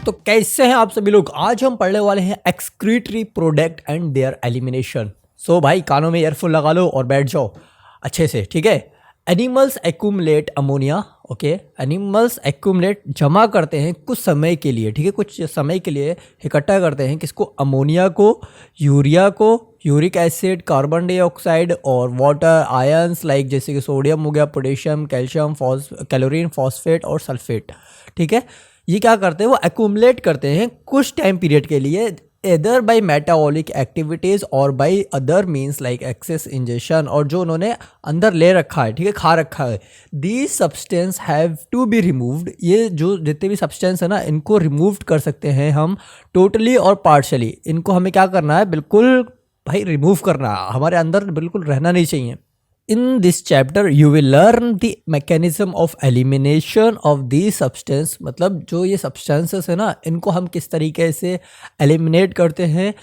तो कैसे हैं आप सभी लोग। आज हम पढ़ने वाले हैं excretory product and their elimination. So भाई कानों में ईयरफोन लगा लो और बैठ जाओ अच्छे से, ठीक है। Animals accumulate ammonia, okay. Animals accumulate जमा करते हैं कुछ समय के लिए, ठीक है, कुछ समय के लिए इकट्ठा करते हैं किसको, अमोनिया को, यूरिया को, यूरिक एसिड, कार्बन डाइऑक्साइड और वाटर आयंस लाइक जैसे कि सोडियम हो गया, पोटेशियम, कैल्शियम, क्लोरीन, फॉस्फेट और सल्फेट, ठीक है। ये क्या करते हैं, वो एक्यूमुलेट करते हैं कुछ टाइम पीरियड के लिए, एदर बाय मेटाबॉलिक एक्टिविटीज और by other means like excess injection, और जो उन्होंने अंदर ले रखा है, ठीक है, खा रखा है। These substance have to be removed. ये जो जितने भी सब्सटेंस है ना, इनको रिमूव कर सकते हैं हम टोटली और पार्शली। इनको हमें क्या करना है, बिल्कुल भाई रिमूव करना, हमारे अंदर बिल्कुल रहना नहीं चाहिए। In this chapter you will learn the mechanism of elimination of these substance। मतलब जो ये substances है ना, इनको हम किस तरीके से eliminate करते हैं,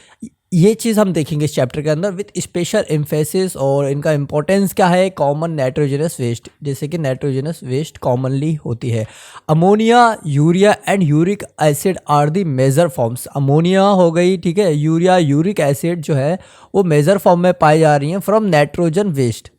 ये चीज़ हम देखेंगे इस चैप्टर के अंदर विथ स्पेशल एम्फेसिस। और इनका इंपॉर्टेंस क्या है, कॉमन नाइट्रोजनस वेस्ट, जैसे कि नाइट्रोजनस वेस्ट कॉमनली होती है। Ammonia, urea and uric acid are the major forms. Ammonia हो गई, ठीक है, यूरिया, यूरिक एसिड जो है वो मेजर फॉर्म में पाई जा रही हैं from nitrogen waste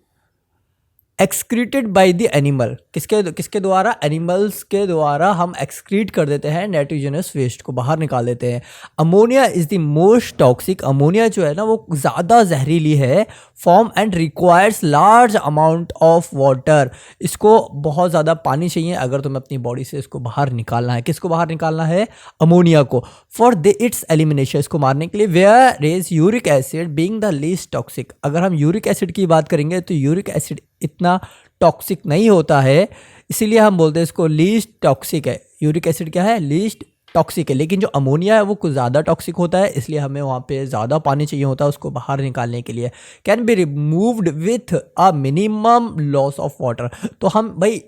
excreted by the animal. किसके द्वारा, एनिमल्स के द्वारा हम एक्सक्रीट कर देते हैं नाइट्रोजनस वेस्ट को, बाहर निकाल देते हैं। Ammonia is the most toxic. Ammonia जो है ना वो ज़्यादा जहरीली है। Form and requires large amount of water. इसको बहुत ज़्यादा पानी चाहिए अगर तुम्हें अपनी बॉडी से इसको बाहर निकालना है। किसको बाहर निकालना है, अमोनिया को, फॉर द इट्स एलिमिनेशन, इसको मारने के लिए। Whereas uric acid being the least toxic. अगर हम यूरिक एसिड की बात करेंगे तो यूरिक एसिड इतना टॉक्सिक नहीं होता है, इसीलिए हम बोलते हैं इसको लीस्ट टॉक्सिक है। यूरिक एसिड क्या है, लीस्ट टॉक्सिक है। लेकिन जो अमोनिया है वो कुछ ज़्यादा टॉक्सिक होता है, इसलिए हमें वहाँ पे ज़्यादा पानी चाहिए होता है उसको बाहर निकालने के लिए। Can be removed with a minimum loss of water. तो हम भाई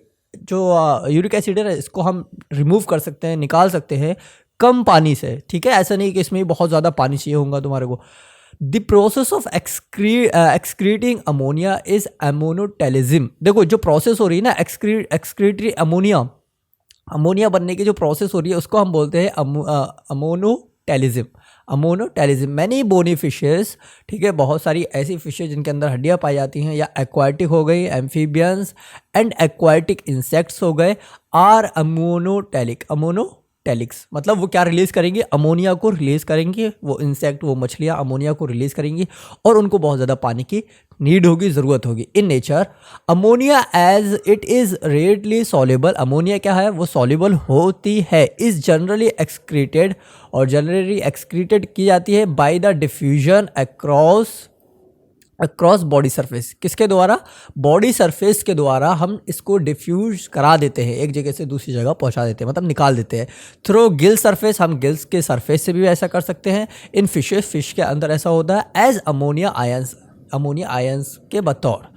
जो यूरिक एसिड है इसको हम रिमूव कर सकते हैं, निकाल सकते हैं कम पानी से, ठीक है। ऐसा नहीं कि इसमें बहुत ज़्यादा पानी चाहिए होगा तुम्हारे को। The process of excreting ammonia is ammonotelism. देखो जो प्रोसेस हो रही है ना, एक्सक्रीटरी अमोनिया बनने की जो प्रोसेस हो रही है उसको हम बोलते हैं ammonotelism. Ammonotelism many bony fishes, ठीक है, बहुत सारी ऐसी फिशेज जिनके अंदर हड्डियाँ पाई जाती हैं, या एक्वाटिक हो गई, एम्फीबियंस एंड एक्वाटिक इंसेक्ट्स हो गए, आर अमोनोटेलिक। टेलिक्स मतलब वो क्या रिलीज़ करेंगे, अमोनिया को रिलीज़ करेंगे। वो इंसेक्ट, वो मछलियाँ अमोनिया को रिलीज़ करेंगी और उनको बहुत ज़्यादा पानी की नीड होगी, ज़रूरत होगी। In nature ammonia as it is readily soluble. Ammonia क्या है, वो सॉल्युबल होती है। इज़ जनरली एक्सक्रीटेड, और जनरली एक्सक्रीटेड की जाती है by the diffusion across body surface. किसके द्वारा, बॉडी सरफेस के द्वारा हम इसको डिफ्यूज करा देते हैं, एक जगह से दूसरी जगह पहुंचा देते हैं, मतलब निकाल देते हैं। थ्रू गिल सरफेस, हम गिल्स के सरफेस से भी ऐसा कर सकते हैं। इन फिशेस, फिश के अंदर ऐसा होता है। एज अमोनिया आयंस के बतौर।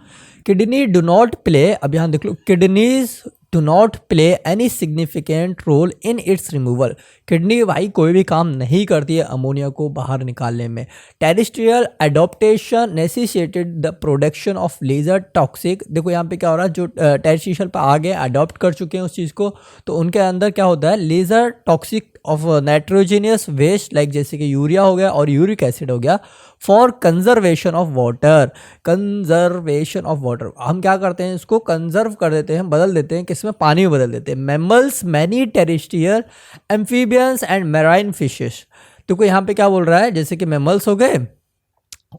किडनी डू नॉट प्ले, अब यहाँ देख लो, kidneys do not play any significant role in its removal. Kidney भाई कोई भी काम नहीं करती है अमोनिया को बाहर निकालने में। Terrestrial adaptation necessitated the production of lesser toxic. देखो यहाँ पे क्या हो रहा है, जो टेरेस्ट्रियल पर आ गए, अडॉप्ट कर चुके हैं उस चीज़ को, तो उनके अंदर क्या होता है, lesser toxic of nitrogenous waste like जैसे कि यूरिया हो गया और यूरिक एसिड हो गया, for conservation of water. Conservation of water, हम क्या करते हैं, इसको कंजर्व कर देते हैं, बदल देते हैं, किसमें, पानी में बदल देते हैं। Mammals, many terrestrial, amphibians and marine fishes. तो कोई यहाँ पे क्या बोल रहा है, जैसे कि मैमल्स हो गए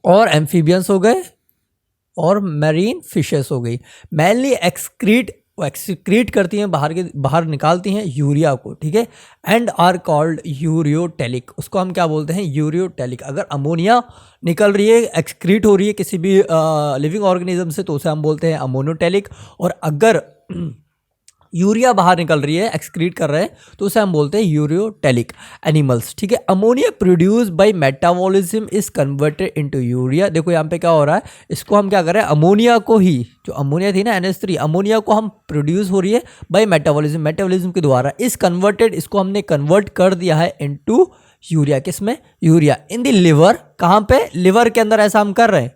और एम्फीबियंस हो गए और मैरीन फिशेस हो गई, मैनली एक्सक्रीट करती हैं, बाहर निकालती हैं यूरिया को, ठीक है। एंड आर कॉल्ड यूरियोटेलिक, उसको हम क्या बोलते हैं, यूरियोटेलिक। अगर अमोनिया निकल रही है, एक्सक्रीट हो रही है किसी भी लिविंग ऑर्गेनिज्म से, तो उसे हम बोलते हैं अमोनोटेलिक। और अगर यूरिया बाहर निकल रही है, एक्सक्रीट कर रहे हैं, तो उसे हम बोलते हैं यूरियोटेलिक एनिमल्स, ठीक है। Ammonia produce by metabolism is converted into urea. देखो यहाँ पे क्या हो रहा है, इसको हम क्या कर रहे हैं, अमोनिया को ही, जो अमोनिया थी ना NH3, अमोनिया को हम प्रोड्यूस हो रही है बाय मेटाबॉलिज्म के द्वारा। इस कन्वर्टेड, इसको हमने कन्वर्ट कर दिया है इनटू यूरिया। किसमें, यूरिया इन द लिवर। कहाँ पे, लिवर के अंदर ऐसा हम कर रहे हैं,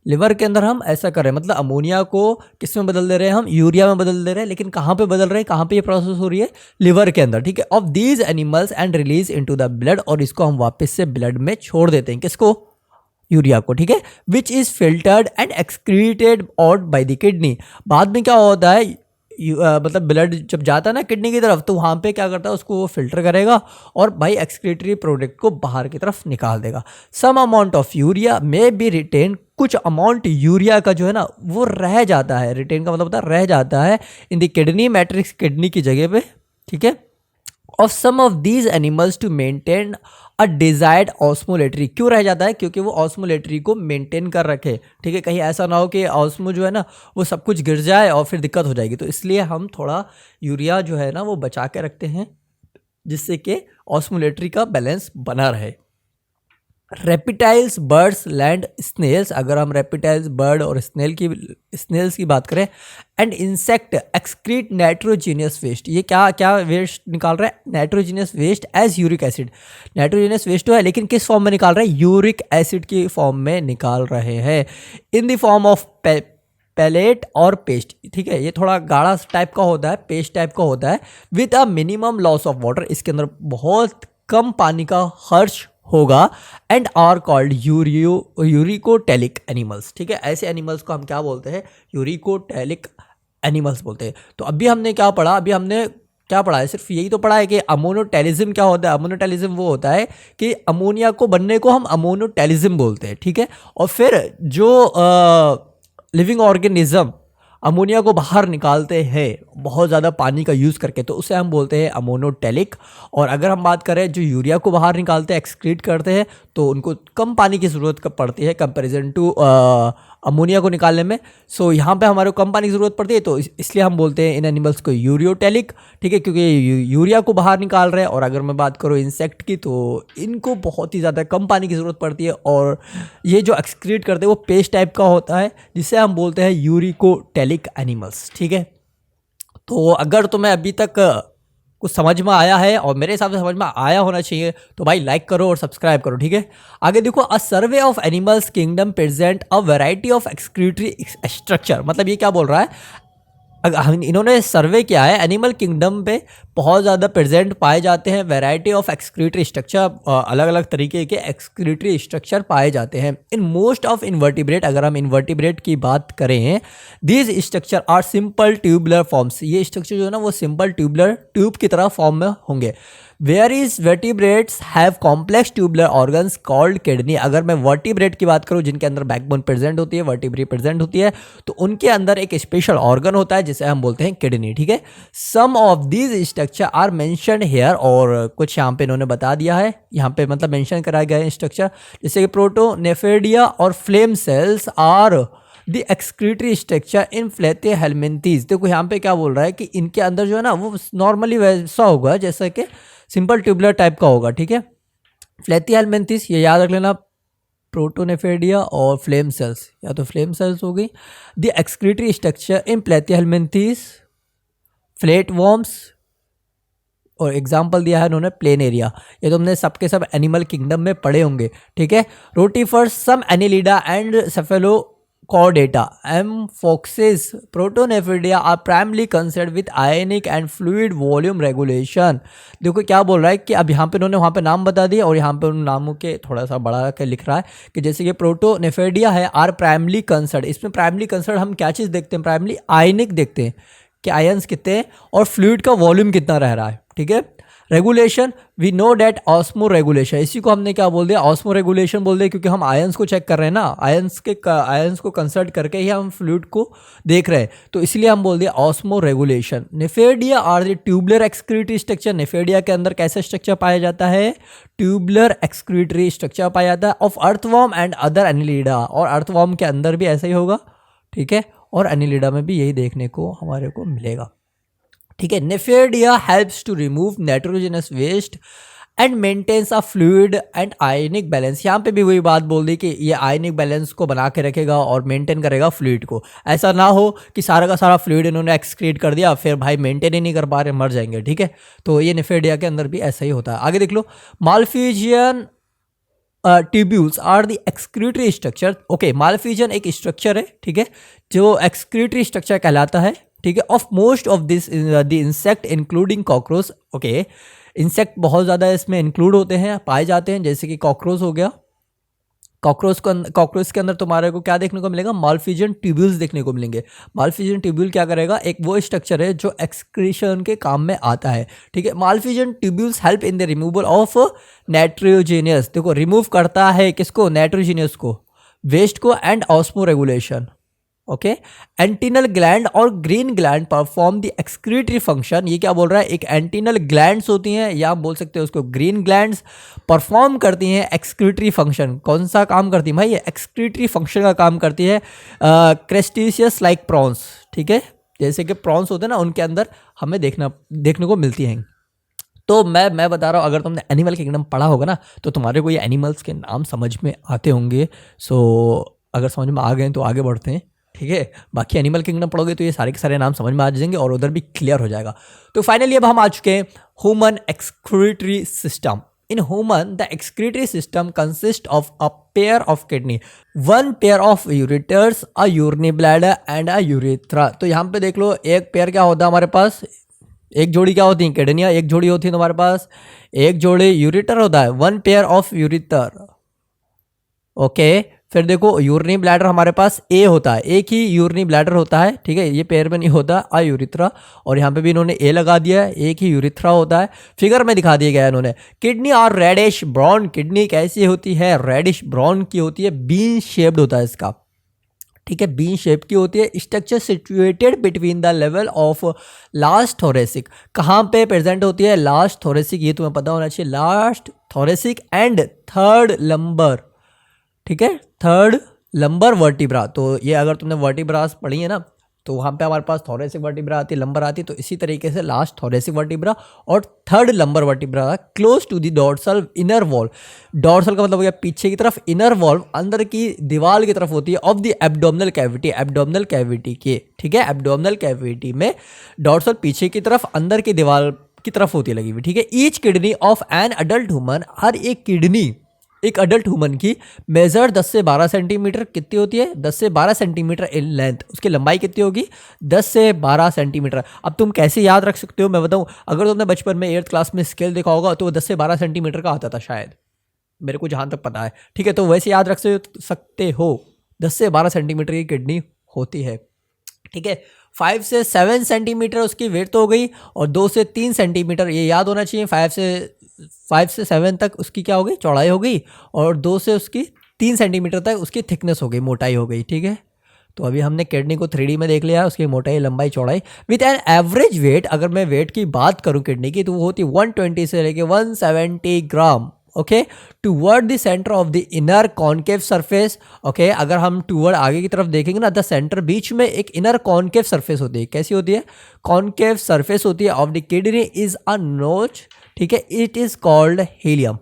लिवर के अंदर हम ऐसा कर रहे हैं, मतलब अमोनिया को किस में बदल दे रहे हैं, हम यूरिया में बदल दे रहे हैं, लेकिन कहाँ पे बदल रहे हैं, कहाँ पे ये प्रोसेस हो रही है, लिवर के अंदर, ठीक है, of these animals and release into the blood, और इसको हम वापस से ब्लड में छोड़ देते हैं, किसको, यूरिया को, ठीक है, which is filtered and excreted out by the kidney. बाद में क्या होता है, मतलब ब्लड जब जाता है ना किडनी की तरफ, तो वहाँ पे क्या करता है, उसको वो फिल्टर करेगा और भाई एक्सक्रीटरी प्रोडक्ट को बाहर की तरफ निकाल देगा। Some amount of urea may be retain, कुछ अमाउंट यूरिया का जो है ना वो रह जाता है, रिटेन का मतलब होता है रह जाता है, in the kidney matrix, kidney की जगह पे, ठीक है, of some of these animals to maintain a desired osmolarity. क्यों रह जाता है, क्योंकि वो ऑस्मोलेटरी को मेंटेन कर रखे, ठीक है, कहीं ऐसा ना हो कि ऑस्मो जो है ना वो सब कुछ गिर जाए और फिर दिक्कत हो जाएगी, तो इसलिए हम थोड़ा यूरिया जो है ना वो बचा के रखते हैं, जिससे कि ऑस्मोलेटरी का बैलेंस बना रहे। रेप्टाइल्स, बर्ड्स, लैंड स्नेल्स, अगर हम रेप्टाइल्स, बर्ड और स्नेल्स की बात करें, and insect excrete nitrogenous waste, ये क्या क्या वेस्ट निकाल रहा है, nitrogenous waste as uric acid. Nitrogenous waste तो है, लेकिन किस फॉर्म में निकाल रहे हैं, यूरिक एसिड की फॉर्म में निकाल रहे हैं, in the form of pellet और पेस्ट, ठीक है, ये थोड़ा गाढ़ा टाइप का होता है, पेस्ट टाइप का होता है, with a minimum loss of water, इसके अंदर बहुत कम पानी का खर्च होगा, and are called uricotelic animals, ठीक है, ऐसे एनिमल्स को हम क्या बोलते हैं, यूरिकोटेलिक एनिमल्स बोलते हैं। तो अभी हमने क्या पढ़ा, अभी हमने क्या पढ़ा है, सिर्फ यही तो पढ़ा है कि अमोनोटेलिज्म क्या होता है। अमोनोटेलिज्म वो होता है कि अमोनिया को बनने को हम अमोनोटेलिज्म बोलते हैं, ठीक है, और फिर जो लिविंग ऑर्गेनिज्म अमोनिया को बाहर निकालते हैं बहुत ज़्यादा पानी का यूज़ करके, तो उसे हम बोलते हैं अमोनोटेलिक। और अगर हम बात करें जो यूरिया को बाहर निकालते हैं, एक्सक्रीट करते हैं, तो उनको कम पानी की ज़रूरत पड़ती है कंपैरिजन टू अमोनिया को निकालने में। सो यहाँ पे हमारे को कम पानी की ज़रूरत पड़ती है, तो इसलिए हम बोलते हैं इन एनिमल्स को यूरियोटेलिक, ठीक है, क्योंकि यूरिया को बाहर निकाल रहे हैं। और अगर मैं बात करूँ इंसेक्ट की, तो इनको बहुत ही ज़्यादा कम पानी की ज़रूरत पड़ती है, और ये जो एक्सक्रीट करते हैं वो पेस्ट टाइप का होता है, जिसे हम बोलते हैं यूरिकोटेलिक एनिमल्स, ठीक है। तो अगर तुम्हें अभी तक कुछ समझ में आया है, और मेरे हिसाब से समझ में आया होना चाहिए, तो भाई लाइक करो और सब्सक्राइब करो, ठीक है। आगे देखो, a survey of animals kingdom present a variety of excretory structure, मतलब ये क्या बोल रहा है, इन्होंने सर्वे किया है एनिमल किंगडम पे बहुत ज़्यादा प्रेजेंट पाए जाते हैं वैरायटी ऑफ एक्सक्रीटरी स्ट्रक्चर, अलग अलग तरीके के एक्सक्रीटरी स्ट्रक्चर पाए जाते हैं इन मोस्ट ऑफ इन्वर्टिब्रेट। अगर हम इन्वर्टिब्रेट की बात करें, these structure are simple tubular forms, ये स्ट्रक्चर जो है ना वो सिंपल ट्यूबुलर ट्यूब की तरह फॉर्म में होंगे। Whereas vertebrates have complex tubular organs called kidney. अगर मैं वर्टिब्रेट की बात करूं जिनके अंदर बैकबोन प्रेजेंट होती है, वर्टिब्री प्रेजेंट होती है, तो उनके अंदर एक स्पेशल ऑर्गन होता है जिसे हम बोलते हैं किडनी, ठीक है। Some of these structure are mentioned here, और कुछ यहाँ पे इन्होंने बता दिया है, यहाँ पे मतलब मेंशन कराया गया है स्ट्रक्चर, जैसे कि प्रोटोनेफेडिया और flame cells are the excretory structure in platyhelminthes. देखो यहाँ पे क्या बोल रहा है कि इनके अंदर जो है ना वो नॉर्मली वैसा होगा जैसा कि सिंपल ट्यूबुलर टाइप का होगा, ठीक है। फ्लैथियहेल्मिन्थीज ये याद रख लेना, प्रोटोनेफेडिया और फ्लेम सेल्स, या तो फ्लेम सेल्स हो गई। The excretory structure in platyhelminthes, flat worms, और एग्जाम्पल दिया है उन्होंने प्लेन एरिया, ये तो हमने सबके सब एनिमल किंगडम में पढ़े होंगे, ठीक है। Rotifers, some annelida and cephalo Chordata, Amphoxis, Protonephridia are primarily concerned with ionic and fluid volume regulation। देखो क्या बोल रहा है कि अब यहाँ पे उन्होंने वहाँ पे नाम बता दिए, और यहाँ पे उन नामों के थोड़ा सा बढ़ा के लिख रहा है कि जैसे कि प्रोटोनेफेडिया है, आर प्राइमली कंसर्न, इसमें प्राइमली कंसर्न हम क्या चीज़ देखते हैं, प्राइमली आयनिक देखते हैं कि आयंस कितने हैं और फ्लूइड का वॉल्यूम कितना रह रहा है, ठीक है। Regulation, we know that osmoregulation, इसी को हमने क्या बोल दिया, ऑस्मो रेगुलेशन बोल दिया, क्योंकि हम आयंस को चेक कर रहे हैं ना, आयंस को कंसल्ट करके ही हम फ्लूइड को देख रहे हैं, तो इसलिए हम बोल दिया osmoregulation. Nephridia are the tubular excretory structure, nephridia के अंदर कैसा स्ट्रक्चर पाया जाता है, ट्यूबुलर एक्सक्रीटरी स्ट्रक्चर पाया जाता है of earthworm and other Annelida, और अर्थवॉर्म के अंदर भी ऐसा ही होगा, ठीक है, और एनिलिडा में भी यही देखने को हमारे को मिलेगा, ठीक है। Nephridia helps to remove nitrogenous waste and maintains a fluid and ionic balance. यहाँ पे भी वही बात बोल दी कि ये आयनिक बैलेंस को बना के रखेगा और मेंटेन करेगा फ्लूइड को। ऐसा ना हो कि सारा का सारा फ्लूइड इन्होंने एक्सक्रीट कर दिया, फिर भाई मेंटेन ही नहीं कर पा रहे, मर जाएंगे, ठीक है। तो ये नेफेडिया के अंदर भी ऐसा ही होता है। आगे देख लो, malpighian tubules are the excretory structure. Okay, malpighian एक स्ट्रक्चर है, ठीक है, जो एक्सक्रीटरी स्ट्रक्चर कहलाता है, ठीक है, of most of this the insect including cockroach. Okay, insect बहुत ज़्यादा इसमें इंक्लूड होते हैं, पाए जाते हैं, जैसे कि कॉकरोच हो गया। कॉकरोच के अंदर तुम्हारे को क्या देखने को मिलेगा, मालफिजन ट्यूब्यूल्स देखने को मिलेंगे। मालफिजन ट्यूब्यूल क्या करेगा, एक वो स्ट्रक्चर है जो एक्सक्रीशन के काम में आता है, ठीक है। Malpighian tubules help in the removal of nitrogenous, देखो रिमूव करता है किसको, नाइट्रोजेनियस को, वेस्ट को, and osmoregulation. Okay, antennal gland और green gland perform the excretory function. ये क्या बोल रहा है, एक एंटीनल ग्लैंड्स होती हैं, या आप बोल सकते हो उसको ग्रीन ग्लैंड्स परफॉर्म करती हैं एक्सक्रीटरी फंक्शन। कौन सा काम करती है भाई, ये एक्सक्रीटरी फंक्शन का काम करती है। क्रेस्टिशियस लाइक प्रॉन्स, ठीक है, जैसे कि प्रॉन्स होते हैं ना, उनके अंदर हमें देखने को मिलती हैं। तो मैं बता रहा हूँ, अगर तुमने एनिमल किंगडम पढ़ा होगा ना, तो तुम्हारे को ये एनिमल्स के नाम समझ में आते होंगे। सो अगर समझ में आ गए तो आगे बढ़ते हैं, ठीक है। बाकी एनिमल किंगडम पढ़ोगे तो ये सारे के सारे नाम समझ में आ जाएंगे और उधर भी क्लियर हो जाएगा। तो फाइनली अब हम आ चुके हैं human excretory system. In human the excretory system consist of a pair of kidney, one pair of ureters, a urinary bladder and a urethra. तो यहाँ पे देख लो, एक पेयर क्या होता है हमारे पास, एक जोड़ी क्या होती है किडनियाँ, एक जोड़ी होती है तुम्हारे पास, एक जोड़ी यूरेटर होता है, one pair of ureter. Okay, फिर देखो यूरिनी ब्लैडर हमारे पास ए होता है, एक ही यूरिनी ब्लैडर होता है, ठीक है, ये पेयर में नहीं होता, आ यूरिथ्रा, और यहाँ पे भी इन्होंने ए लगा दिया है, एक ही यूरिथ्रा होता है, फिगर में दिखा दिया गया है इन्होंने। किडनी और रेडिश ब्राउन, किडनी कैसी होती है, रेडिश ब्राउन की होती है, बीन शेप्ड होता है इसका, ठीक है, बीन शेप की होती है। Structure situated between the level of last thoracic, कहाँ पे प्रेजेंट होती है, लास्ट थोरेसिक, ये तुम्हें पता होना चाहिए, last thoracic and third lumbar, ठीक है, थर्ड लंबर वर्टिब्रा। तो ये अगर तुमने वर्टिब्रास पढ़ी है ना, तो वहाँ पे हमारे पास थोरेसिक वर्टिब्रा आती है, लंबर आती है, तो इसी तरीके से लास्ट थोरेसिक वर्टिब्रा और third lumbar vertebra close to the dorsal inner wall. Dorsal का मतलब हो गया पीछे की तरफ, इनर वॉल अंदर की दीवार की तरफ होती है, of the abdominal cavity, abdominal cavity के, ठीक है, एब्डोमिनल कैविटी में डॉर्सल पीछे की तरफ अंदर की दीवार की तरफ होती है लगी हुई, ठीक है। Each kidney of an adult human, हर एक किडनी एक अडल्ट ह्यूमन की मेजर 10 से 12 सेंटीमीटर कितनी होती है, 10 से 12 सेंटीमीटर इन लेंथ, उसकी लंबाई कितनी होगी, 10 से 12 सेंटीमीटर। अब तुम कैसे याद रख सकते हो, मैं बताऊं, अगर तुमने बचपन में 8th क्लास में स्केल देखा होगा तो वो 10 से 12 सेंटीमीटर का आता था शायद, मेरे को जहाँ तक पता है, ठीक है, तो वैसे याद रख सकते हो, 10 से 12 सेंटीमीटर की किडनी होती है, ठीक है। 5 से 7 सेंटीमीटर उसकी वेट हो गई, और 2 से 3 सेंटीमीटर, ये याद होना चाहिए, 5 से 7 तक उसकी क्या हो गई, चौड़ाई हो गई, और 2 से उसकी 3 सेंटीमीटर तक उसकी थिकनेस हो गई, मोटाई हो गई, ठीक है। तो अभी हमने किडनी को 3D में देख लिया, उसकी मोटाई, लंबाई, चौड़ाई, विथ एन एवरेज वेट। अगर मैं वेट की बात करूं किडनी की, तो वो होती 120 से लेके 170 gram, okay, toward the centre of the inner concave surface. Okay, अगर हम टूवर्ड आगे की तरफ देखेंगे ना, द सेंटर, बीच में एक इनर कॉनकेव सरफेस होती है, कैसी होती है, कॉनकेव सरफेस होती है of the kidney is a नोच, ठीक है, it is called helium,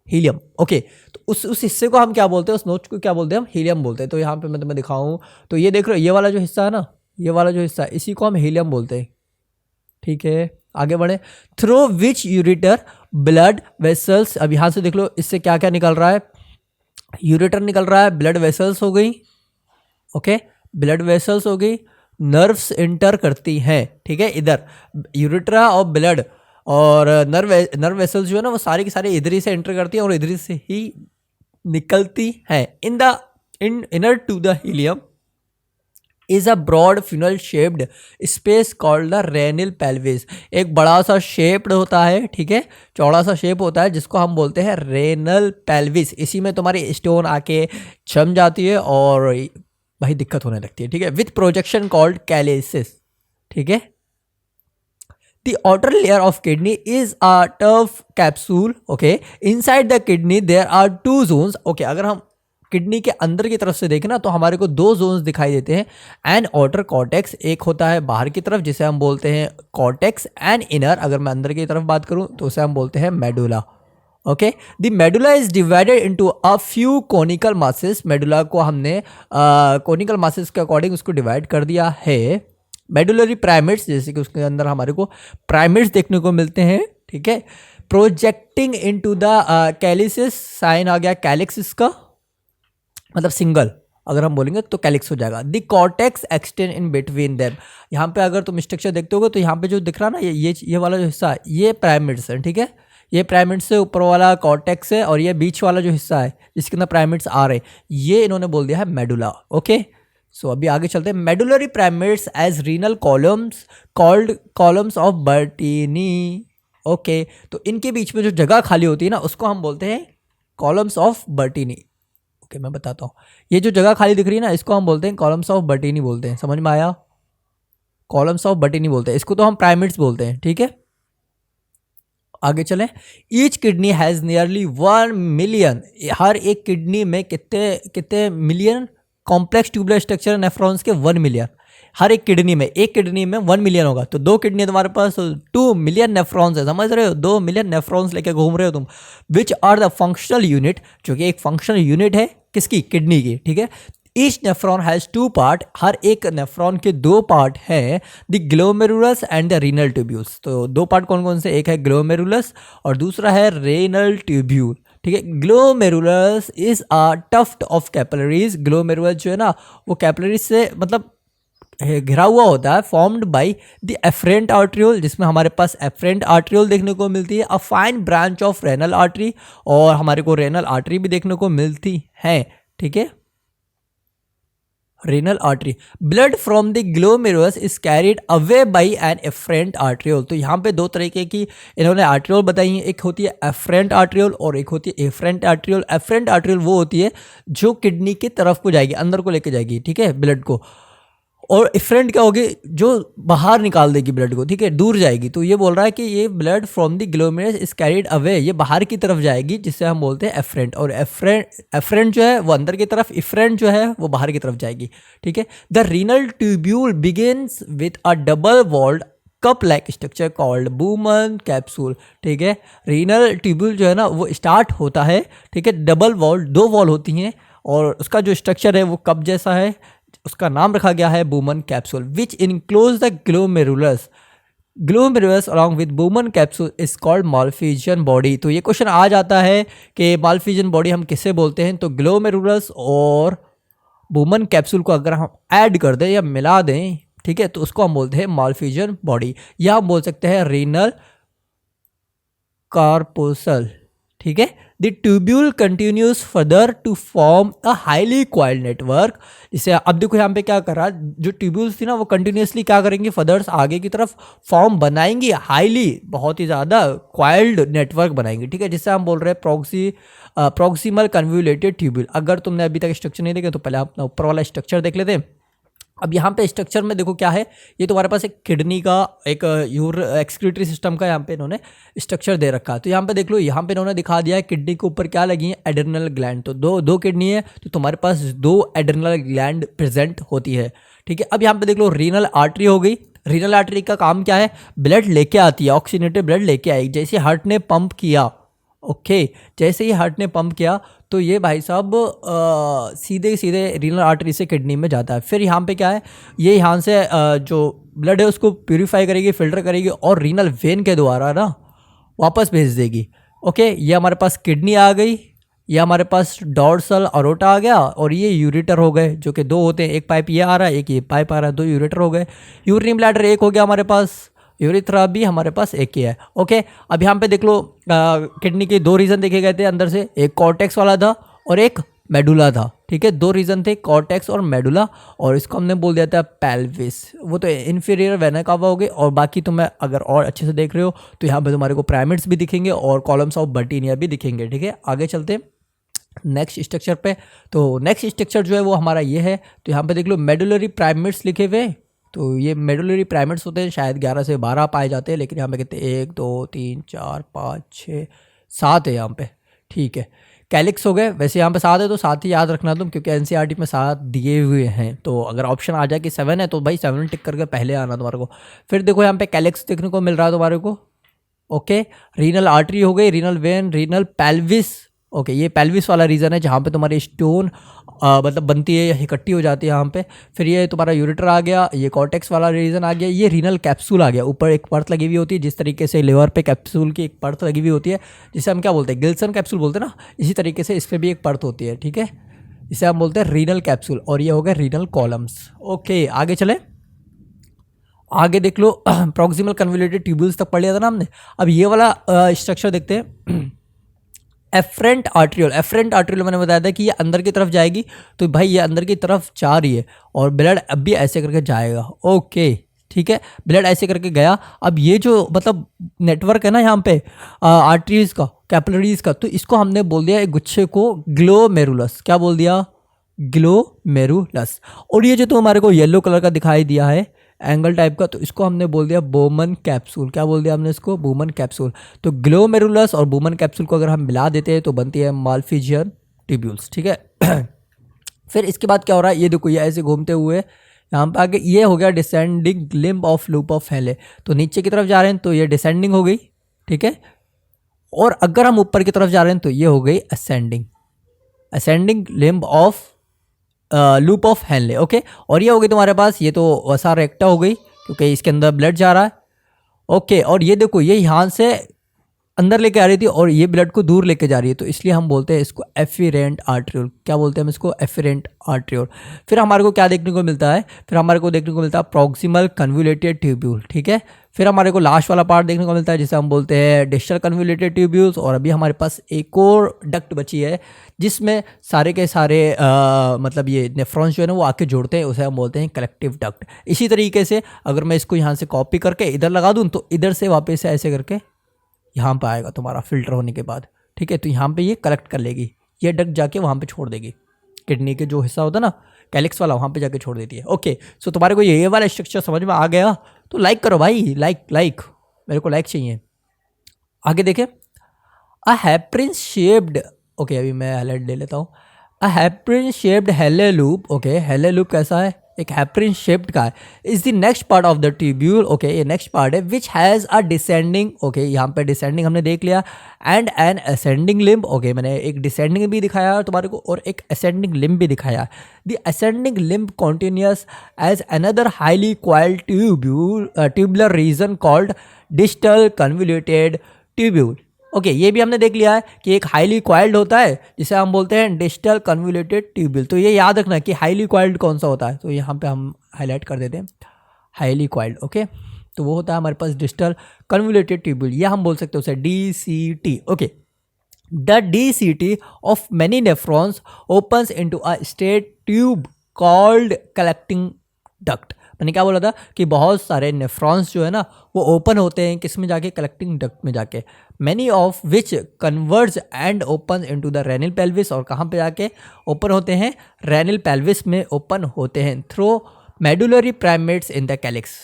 helium. Okay, तो उस हिस्से को हम क्या बोलते हैं, उस नोच को क्या बोलते हैं, हम हीलियम बोलते हैं। तो यहाँ पे मैं तुम्हें दिखाऊं, तो ये देख रहे हो, ये वाला जो हिस्सा है ना, ये वाला जो हिस्सा है, इसी को हम हीलियम बोलते हैं, ठीक है। आगे बढ़े, through which ureter blood vessels, अब यहाँ से देख लो इससे क्या क्या निकल रहा है, यूरेटर निकल रहा है, ब्लड वेसल्स हो गई, ओके, ब्लड वेसल्स हो गई, नर्व्स इंटर करती हैं, ठीक है, इधर यूरेट्रा और ब्लड और नर्व वेसल्स जो है ना, वो सारी की सारी इधर ही से एंटर करती हैं और इधर से ही निकलती हैं। In the inner to the hilum is a broad funnel shaped space called the renal pelvis, एक बड़ा सा शेप्ड होता है, ठीक है, चौड़ा सा शेप होता है, जिसको हम बोलते हैं रेनल पेल्विस। इसी में तुम्हारी स्टोन आके जम जाती है और भाई दिक्कत होने लगती है, ठीक है, विथ प्रोजेक्शन कॉल्ड कैलेसिस, ठीक है। The outer layer of kidney is a tough capsule. Okay, inside the kidney there are two zones. Okay, अगर हम किडनी के अंदर की तरफ से देखें ना, तो हमारे को 2 जोन्स दिखाई देते हैं, एन आउटर कॉर्टेक्स, एक होता है बाहर की तरफ जिसे हम बोलते हैं कॉर्टेक्स, एंड इनर, अगर मैं अंदर की तरफ बात करूं तो उसे हम बोलते हैं medulla. Okay, the medulla is divided into a few conical masses, medulla को हमने कोनिकल मासेस के अकॉर्डिंग उसको डिवाइड कर दिया है। मेडुलरी प्राइमेट्स, जैसे कि उसके अंदर हमारे को प्राइमेट्स देखने को मिलते हैं, ठीक है। प्रोजेक्टिंग इनटू द कैलिसिस, साइन आ गया कैलिक्स इसका, मतलब सिंगल अगर हम बोलेंगे तो कैलिक्स हो जाएगा। The cortex extend in between them, यहाँ पे अगर तुम स्ट्रक्चर देखते होगे तो यहाँ पे जो दिख रहा ना ये वाला जो हिस्सा है ये प्राइमेट्स है, ठीक है। ये प्राइमेट्स से ऊपर वाला कॉर्टेक्स है और ये बीच वाला जो हिस्सा है जिसके अंदर प्राइमेट्स आ रहे हैं ये इन्होंने बोल दिया है मेडुला। ओके, सो अभी आगे चलते हैं। Medullary pyramids as renal columns called columns of Bertini. Okay, तो इनके बीच में जो जगह खाली होती है ना उसको हम बोलते हैं कॉलम्स ऑफ बर्टीनी। ओके, मैं बताता हूँ, ये जो जगह खाली दिख रही है ना इसको हम बोलते हैं कॉलम्स ऑफ बर्टीनी बोलते हैं। समझ में आया? कॉलम्स ऑफ बर्टीनी बोलते हैं इसको, तो हम प्राइमेट्स बोलते हैं, ठीक है। आगे चलें। Each kidney has nearly 1 million, हर एक किडनी में कितने कितने million complex tubular structure nephrons के 1 मिलियन। हर एक किडनी में 1 मिलियन होगा, तो 2 किडनी तुम्हारे पास 2 मिलियन नेफ्रॉन्स है, समझ रहे हो? 2 मिलियन नेफ्रॉन्स लेके घूम रहे हो तुम। Which are the functional unit, जो कि एक फंक्शनल यूनिट है किसकी? किडनी की, ठीक है। ईच नेफ्रॉन हैज़ 2 पार्ट, हर एक नेफ्रॉन के 2 पार्ट हैं, the glomerulus and the renal tubules. तो 2 पार्ट कौन कौन से? एक है ग्लोमेरुलस और दूसरा है रेनल ट्यूब्यूल, ठीक है। Glomerulus is a tuft of capillaries, glomerulus जो है ना वो कैपिलरीज से मतलब घिरा हुआ होता है, formed by the efferent arteriole, जिसमें हमारे पास एफरेंट आर्ट्रियोल देखने को मिलती है, a fine branch of renal artery, और हमारे को रेनल आर्टरी भी देखने को मिलती है, ठीक है। Renal artery, blood from the glomerulus is carried away by an efferent arteriole. तो यहाँ पे 2 तरीके की इन्होंने आर्ट्रियोल बताई हैं, एक होती है एफरेंट आर्ट्रियोल और एक होती है एफरेंट आर्ट्रियोल। एफरेंट आर्ट्रियोल वो होती है जो किडनी की तरफ को जाएगी, अंदर को लेके जाएगी, ठीक है, ब्लड को, और एफरेंट क्या होगी? जो बाहर निकाल देगी ब्लड को, ठीक है, दूर जाएगी। तो ये बोल रहा है कि ये blood from the glomerulus is carried away, ये बाहर की तरफ जाएगी, जिससे हम बोलते हैं एफरेंट। और एफरेंट जो है वो अंदर की तरफ, एफरेंट जो है वो बाहर की तरफ जाएगी, ठीक है। The renal tubule begins with a double walled cup like structure called Bowman capsule, ठीक है। रीनल ट्यूब्यूल जो है ना वो स्टार्ट होता है, ठीक है, डबल वॉल, 2 वॉल होती हैं और उसका जो स्ट्रक्चर है वो कप जैसा है, उसका नाम रखा गया है Bowman capsule. Which enclose the glomerulus, glomerulus along with Bowman capsule is called malpighian body. तो ये क्वेश्चन आ जाता है कि माल्फिजियन बॉडी हम किसे बोलते हैं? तो ग्लोमेरुलस और बूमन कैप्सूल को अगर हम ऐड कर दें या मिला दें, ठीक है, तो उसको हम बोलते हैं माल्फिजियन बॉडी, या हम बोल सकते हैं रीनल कार्पोसल, ठीक है। The tubule continues further to form a highly coiled network. इसे अब देखो यहाँ पे क्या कर रहा, जो ट्यूब्यूल्स थी ना वो कंटिन्यूसली क्या करेंगी? फर्दर्स आगे की तरफ फॉर्म बनाएंगी, हाईली बहुत ही ज़्यादा क्वाइल्ड नेटवर्क बनाएंगी, ठीक है, जिससे हम बोल रहे हैं प्रॉक्सिमल कन्वोल्यूटेड ट्यूब्यूल। अगर तुमने अभी तक स्ट्रक्चर नहीं देखे तो पहले आप ऊपर वाला स्ट्रक्चर देख लेते हैं। अब यहाँ पे स्ट्रक्चर में देखो क्या है, ये तुम्हारे पास एक किडनी का एक एक्सक्रीटरी सिस्टम का यहाँ पे इन्होंने स्ट्रक्चर दे रखा है। तो यहाँ पे देख लो, यहाँ पे इन्होंने दिखा दिया है किडनी के ऊपर क्या लगी है? Adrenal gland. तो दो किडनी है तो तुम्हारे पास 2 एड्रेनल ग्लैंड प्रेजेंट होती है, ठीक है। अब यहाँ पे देख लो रीनल आर्टरी हो गई। रीनल आर्टरी का काम क्या है? ब्लड लेके आती है, ऑक्सीजनेटेड ब्लड लेके आई। जैसे हार्ट ने पंप किया, ओके, जैसे ही हार्ट ने पंप किया तो ये भाई साहब सीधे सीधे रीनल आर्टरी से किडनी में जाता है। फिर यहाँ पे क्या है, ये यहाँ से जो ब्लड है उसको प्यूरिफाई करेगी, फिल्टर करेगी और रीनल वेन के द्वारा ना वापस भेज देगी। ओके, ये हमारे पास किडनी आ गई, ये हमारे पास डॉर्सल अरोटा आ गया और ये यूरेटर हो गए, जो कि 2 होते हैं, एक पाइप ये आ रहा है, एक ये पाइप आ रहा है, 2 यूरेटर हो गए। यूरिन ब्लैडर एक हो गया हमारे पास, यूरिथ्रा भी हमारे पास एक ही है। ओके, अब यहाँ पे देख लो किडनी के 2 रीजन देखे गए थे अंदर से, एक कॉर्टेक्स वाला था और एक मेडुला था, ठीक है, 2 रीजन थे, कॉर्टेक्स और मेडुला, और इसको हमने बोल दिया था पेल्विस। वो तो इन्फीरियर वेना कावा हो गई। और बाकी तो मैं अगर और अच्छे से देख रहे हो तो यहाँ पे तुम्हारे को प्राइमेट्स भी दिखेंगे और कॉलम्स ऑफ बर्टीनिया भी दिखेंगे, ठीक है। आगे चलते हैं नेक्स्ट स्ट्रक्चर पे। तो नेक्स्ट स्ट्रक्चर जो है वो हमारा ये है। तो यहाँ पे देख लो मेडुलरी प्राइमेट्स लिखे हुए। तो ये मेडुलरी प्राइमेट्स होते हैं, शायद 11 से 12 पाए जाते हैं, लेकिन यहाँ पे कितने 1 2 3 4 5 6 7 है यहाँ पे, ठीक है। कैलिक्स हो गए, वैसे यहाँ पे 7 है तो 7 ही याद रखना तुम, क्योंकि एनसीईआरटी में 7 दिए हुए हैं। तो अगर ऑप्शन आ जाए कि 7 है तो भाई 7 टिक करके पहले आना तुम्हारे को। फिर देखो यहाँ पे कैलिक्स देखने को मिल रहा है तुम्हारे को। ओके, रीनल आर्टरी हो गई, renal vein, renal pelvis, okay ये पेल्विस वाला रीजन है जहाँ पे तुम्हारी स्टोन मतलब बनती है या इकट्ठी हो जाती है यहाँ पे। फिर ये तुम्हारा यूरेटर आ गया, ये कॉर्टेक्स वाला रीजन आ गया, ये रीनल कैप्सूल आ गया। ऊपर एक परत लगी हुई होती है, जिस तरीके से लिवर पे कैप्सूल की एक परत लगी हुई होती है, जिसे हम क्या बोलते हैं, गिल्सन कैप्सूल बोलते हैं ना, इसी तरीके से इस पर भी एक परत होती है, ठीक है, इसे हम बोलते हैं रीनल कैप्सूल। और ये हो गए रीनल कॉलम्स। ओके आगे चले, आगे देख लो प्रॉक्सिमल कन्वोल्यूटेड ट्यूब्यूल्स तक पढ़ लिया था ना हमने। अब ये वाला स्ट्रक्चर देखते हैं एफरेंट आर्ट्रियोल। एफरेंट आर्ट्रियोल मैंने बताया था कि ये अंदर की तरफ जाएगी, तो भाई ये अंदर की तरफ जा रही है और ब्लड अब भी ऐसे करके जाएगा। ओके ठीक है, ब्लड ऐसे करके गया। अब ये जो मतलब नेटवर्क है ना यहाँ पे आर्टरीज का, कैपिलरीज का, तो इसको हमने बोल दिया एक गुच्छे को ग्लोमेरुलस। क्या बोल दिया, ग्लोमेरुलस। और ये जो तो हमारे को येलो कलर का दिखाई दिया है एंगल टाइप का, तो इसको हमने बोल दिया बोमन कैप्सूल। क्या बोल दिया हमने इसको, बोमन कैप्सूल। तो ग्लोमेरुलस और बोमन कैप्सूल को अगर हम मिला देते हैं तो बनती है माल्फिजियन ट्यूब्यूल्स, ठीक है। फिर इसके बाद क्या हो रहा है, ये देखो ये ऐसे घूमते हुए यहाँ पे आगे ये हो गया descending limb of loop of हेले। तो नीचे की तरफ जा रहे हैं तो ये डिसेंडिंग हो गई, ठीक है। और अगर हम ऊपर की तरफ जा रहे हैं तो ये हो गई ascending, ascending limb of loop of Henle. Okay, और ये हो गई तुम्हारे पास, ये तो वसा रेक्टा हो गई क्योंकि इसके अंदर ब्लड जा रहा है। ओके, और ये देखो ये यहाँ से अंदर लेके आ रही थी और ये ब्लड को दूर लेके जा रही है, तो इसलिए हम बोलते हैं इसको एफिरेंट आर्ट्रियोल। क्या बोलते हैं हम इसको, एफिरेंट आर्ट्रियोल। फिर हमारे को क्या देखने को मिलता है, फिर हमारे को देखने को मिलता है प्रॉक्सिमल कन्वोल्यूटेड ट्यूब्यूल, ठीक है। फिर हमारे को लास्ट वाला पार्ट देखने को मिलता है जिसे हम बोलते हैं डिस्टल कन्वोल्यूटेड ट्यूब्यूल्स। और अभी हमारे पास एक और डक्ट बची है जिसमें सारे के सारे मतलब ये नेफ्रॉन्स जो है ना वो आके जोड़ते हैं, उसे हम बोलते हैं कलेक्टिव डक्ट। इसी तरीके से अगर मैं इसको यहाँ से कॉपी करके इधर लगा दूँ तो इधर से वापस से ऐसे करके यहाँ पे आएगा तुम्हारा फिल्टर होने के बाद, ठीक है। तो यहाँ पे ये कलेक्ट कर लेगी, ये डक्ट जाके वहाँ पे छोड़ देगी, किडनी के जो हिस्सा होता है ना कैलिक्स वाला, वहाँ पे जाके छोड़ देती है। ओके, सो तुम्हारे को ये वाला स्ट्रक्चर समझ में आ गया तो लाइक करो भाई, लाइक मेरे को लाइक चाहिए। आगे देखें, अ हैप्रिन शेप्ड, ओके अभी मैं हाईलाइट ले लेता हूँ। अ हैप्रिन शेप्ड हेले लूप, ओके हेले लूप कैसा है, एक हैप्रिन शेप्ड का है, is the next part of the tubule. Okay ये नेक्स्ट पार्ट है which has a descending, okay यहाँ पे डिसेंडिंग हमने देख लिया, and N ascending limb. Okay मैंने एक डिसेंडिंग भी दिखाया तुम्हारे को और एक असेंडिंग लिम्ब भी दिखाया। The ascending limb continues as another highly coiled tubular region called distal convoluted tubule. Okay ये भी हमने देख लिया है कि एक हाईली क्वाइल्ड होता है जिसे हम बोलते हैं डिस्टल कन्वोल्यूटेड ट्यूब्यूल। तो ये याद रखना कि हाईली क्वाइल्ड कौन सा होता है, तो यहाँ पे हम हाईलाइट कर देते हैं हाईली क्वाइल्ड। ओके तो वो होता है हमारे पास डिस्टल कन्वोल्यूटेड ट्यूब्यूल, या हम बोल सकते हैं उसे DCT। Okay, the DCT of many nephrons opens into a straight tube called collecting duct. मैंने क्या बोला था कि बहुत सारे नेफ्रॉन्स जो है ना वो ओपन होते हैं किस में जाके, कलेक्टिंग डक्ट में जाके। Many of which converge and open into the renal pelvis, और कहाँ पे जाके ओपन होते हैं, रेनल पेल्विस में ओपन होते हैं through medullary primates in the calyx,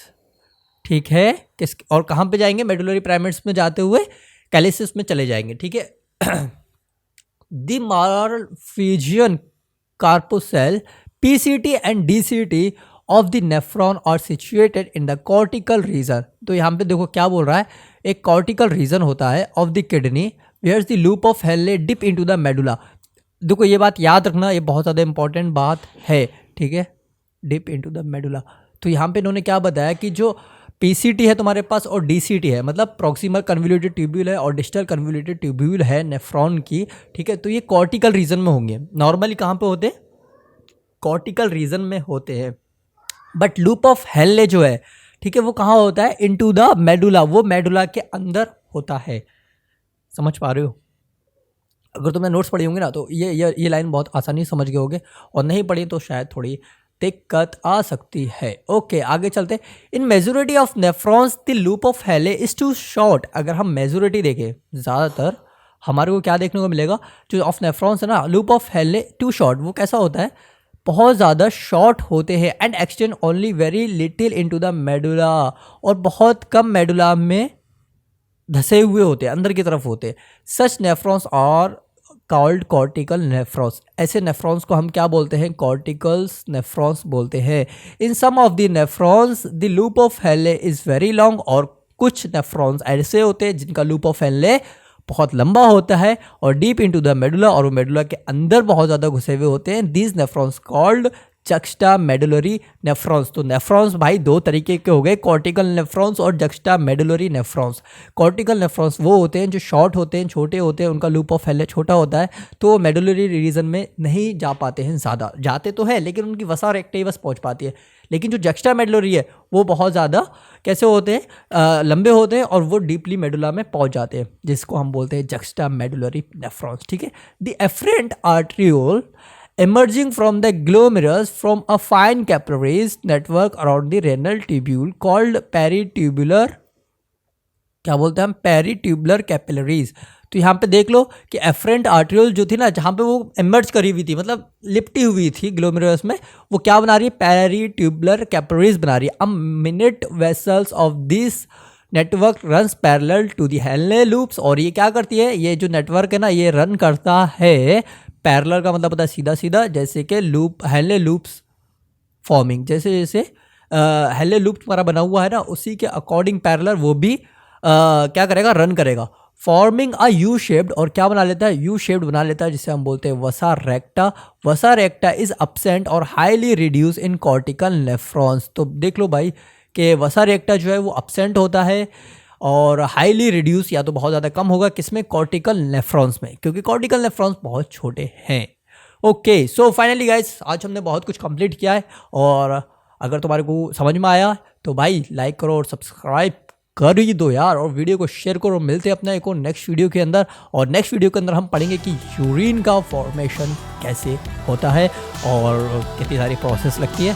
ठीक है। किस और कहाँ पे जाएंगे, मेडुलरी प्राइमेट्स में जाते हुए कैलिसिस में चले जाएंगे, ठीक है। The malpighian corpuscle PCT and DCT of the nephron are situated in the cortical region. तो यहाँ पे देखो क्या बोल रहा है, एक कॉर्टिकल रीजन होता है of the kidney where the loop of Henle dip into the medulla. देखो ये बात याद रखना, ये बहुत ज़्यादा इंपॉर्टेंट बात है, ठीक है, डिप इनटू द मेडुला। तो यहाँ पे इन्होंने क्या बताया कि जो PCT है तुम्हारे पास और DCT है, मतलब प्रॉक्सिमल कन्वोल्यूटेड ट्यूब्यूल है और डिस्टल कन्वोल्यूटेड ट्यूब्यूल है नेफ्रॉन की, ठीक है। तो ये कॉर्टिकल रीजन में होंगे, नॉर्मली कहाँ पे होते हैं, कॉर्टिकल रीजन में होते हैं। बट लूप ऑफ हेले जो है, ठीक है, वो कहाँ होता है, इनटू द मेडुला, वो मेडुला के अंदर होता है। समझ पा रहे हो, अगर तुमने नोट्स पढ़ी होंगे ना तो ये लाइन बहुत आसानी से समझ गए होगे, और नहीं पढ़ी तो शायद थोड़ी दिक्कत आ सकती है। ओके आगे चलते। In majority of nephrons the loop of हेले इज टू शॉर्ट। अगर हम मेजोरिटी देखें, ज़्यादातर हमारे को क्या देखने को मिलेगा, जो ऑफ नेफ्रॉन्स है ना, लूप ऑफ हेले टू शॉर्ट, वो कैसा होता है, बहुत ज़्यादा शॉर्ट होते हैं and extend only very little into the medulla, और बहुत कम मेडुला में धसे हुए होते हैं, अंदर की तरफ होते हैं। Such nephrons are called cortical nephrons. ऐसे नेफ्रॉन्स को हम क्या बोलते हैं, कॉर्टिकल्स नेफ्रॉन्स बोलते हैं। In some of the nephrons the loop of Henle is very long, और कुछ नेफ्रॉन्स ऐसे होते हैं जिनका लूप ऑफ हेले बहुत लंबा होता है और डीप इनटू द मेडुला, और वो मेडुला के अंदर बहुत ज़्यादा घुसे हुए होते हैं। These nephrons called juxta medullary nephrons. तो नेफ्रॉन्स भाई दो तरीके के हो गए, कॉर्टिकल नेफ्रॉन्स और juxta medullary nephrons. Cortical nephrons वो होते हैं जो शॉर्ट होते हैं, छोटे होते हैं, उनका लूप ऑफ हेले छोटा होता है, तो मेडुलरी रीजन में नहीं जा पाते हैं, ज़्यादा जाते तो है लेकिन उनकी वसा रेक्टा ही बस पहुँच पाती है। लेकिन जो जक्स्टा मेडुलरी है वो बहुत ज़्यादा कैसे होते हैं, लंबे होते हैं और वो डीपली मेडुला में पहुँच जाते हैं, जिसको हम बोलते हैं जक्स्टा मेडुलरी नेफ्रॉन्स। ठीक है। The efferent arteriole emerging from the glomerulus from a fine capillaries network around the renal tubule called peritubular, क्या बोलते हैं हम, पेरीट्यूबुलर कैपिलरीज। तो यहाँ पे देख लो कि एफरेंट आर्ट्रियोल जो थी ना, जहाँ पे वो इमर्ज करी हुई थी, मतलब लिपटी हुई थी ग्लोमेरुलस में, वो क्या बना रही है, पेरीट्यूबुलर कैपिलरीज बना रही है। A minute vessels of this network runs parallel to the Henle loops. और ये क्या करती है, ये जो नेटवर्क है ना, ये रन करता है पैरेलल का मतलब होता है सीधा सीधा, जैसे कि लूप हेनले लूप्स फॉर्मिंग, जैसे जैसे हेनले लूप तुम्हारा बना हुआ है ना, उसी के अकॉर्डिंग पैरेलल वो भी क्या करेगा, रन करेगा, फॉर्मिंग अ यू शेप्ड। और क्या बना लेता है, यू शेप्ड बना लेता है, जिसे हम बोलते हैं वसा रेक्टा। वसा रेक्टा इज अपसेंट और highly reduce in cortical nephrons. तो देख लो भाई कि वसा रेक्टा जो है वो अपसेंट होता है और हाईली रिड्यूस या तो बहुत ज़्यादा कम होगा, किसमें, कॉर्टिकल नेफ्रॉन्स में, क्योंकि कॉर्टिकल नेफ्रॉन्स बहुत छोटे हैं। ओके, सो फाइनली गाइस आज हमने बहुत कुछ कंप्लीट किया है, और अगर तुम्हारे को समझ में आया तो भाई लाइक करो और सब्सक्राइब कर ही दो यार, और वीडियो को शेयर करो। मिलते हैं अपना एक और नेक्स्ट वीडियो के अंदर, और नेक्स्ट वीडियो के अंदर हम पढ़ेंगे कि यूरिन का फॉर्मेशन कैसे होता है और कितनी सारी प्रोसेस लगती है।